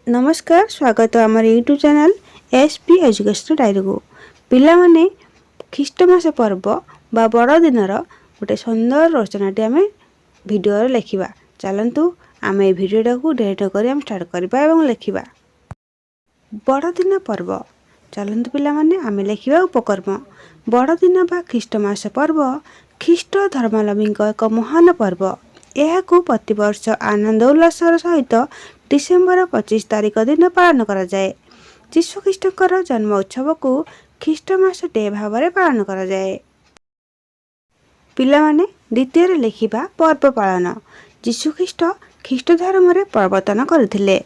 नमस्कार स्वागत आमर YouTube channel SP education diary को पिला माने ख्रीष्टमास पर्व बा बड़ दिनर गोटे सुंदर रचनाटी आम भिडियो लिखा। चलतु आम ये भिडियोटा को डेट कर स्टार्ट करवा और लिखा। बड़दिन पर्व चलतु पिला माने आम लिखा उपकर्म। बड़दिन बा ख्रीष्टमास पर्व ख्रीष्ट धर्मावलम्बी एक महान पर्व। यह प्रतिवर्ष आनंद उल्लासर सहित डिसेम्बर 25 तारिख दिन पालन करा जाए। जीशुख्रीष्टर जन्म उत्सव को ख्रीष्टमास डे भाव में पालन करा जाए। पिला माने द्वितीय लिखिबा पर्व पालन। जीशुख्रीष्ट ख्रीष्ट धर्म में प्रवर्तन करथिले।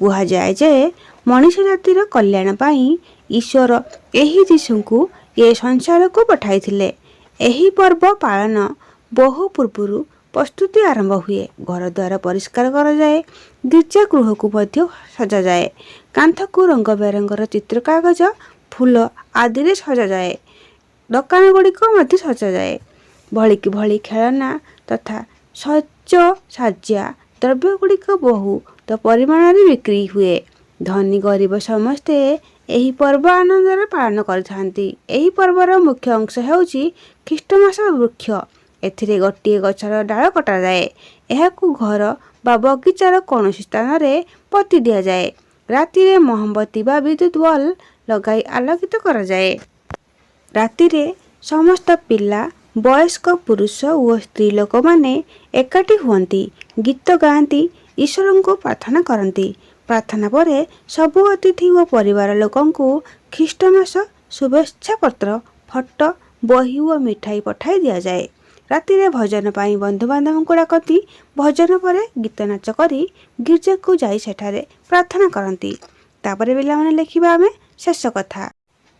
कहा जाए जे मनुष्य जातिर कल्याण पाई ईश्वर एही जीशु को ये संसार को पठाइथिले। एही पर्व पालन बहु पूर्व प्रस्तुति आरंभ हुए। घर द्वार परिष्कार करा जाए। गिर्जा गृह को मध्य सजा जाए। कांथ को रंग बेरंगर चित्र कागज फूल आदि सजा जाए। दुकान गुड़िक मध्य सजा जाए। भली की भली खेलना तथा सज साज्या द्रव्य गुड़िक बहुत परिमाण बिक्री हुए। धनी गरीब समस्ते एही पर्व आनंद पालन करथांती। एही पर्वर मुख्य अंश हेउची ख्रीष्टमास वृक्ष। एथिरे गोटे गछर डाल कटा जाए। एहाकू घर बा बगीचार कौन स्थान रे पति दिया जाए। राति रे मोमबत्ती बा विद्युत बल्ब लगाई आलोकित करा जाए। राति रे समस्त पिला वयस्क पुरुष और स्त्री लोक माने एकाठी हुअंती। गीत गाती ईश्वर को प्रार्थना करती। प्रार्थना परे सबु अतिथि और परिवार लोकं को ख्रीष्टमास शुभेच्छा पत्र फटो बही और मिठाई पठाई दिया जाए। राति रे भजन पाई बंधु बांधव को डाकती। भजन पर गीत नाच करी गिर्जा को जाई सेठारे प्रार्थना करती। तापरे पिला माने लिखिबा आमे शेष कथा।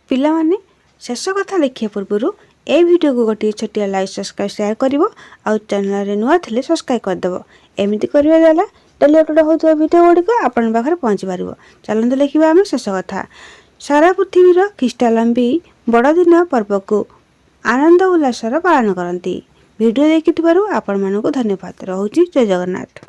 पिला माने शेष कथा लिखिया पूर्व ए वीडियो को गोटे छोटिया लाइक सब्सक्राइब शेयर करिवो आ चैनल रे नुआ थिले सब्सक्राइब कर देबो। एमिति करिवा जाला डेली अपलोड होतो वीडियो गुड़िक आपन पाखरे पहुंची पारिबो। चलंतु लिखिबा आमे शेष कथा। सारा पृथ्वीर ख्रीष्टावलम्बी बड़दिन पर्व को आनंद उल्लासर पालन करती। वीडियो देखिथिबारु आपण मानकु धन्यवाद। रहुछि जय जगन्नाथ।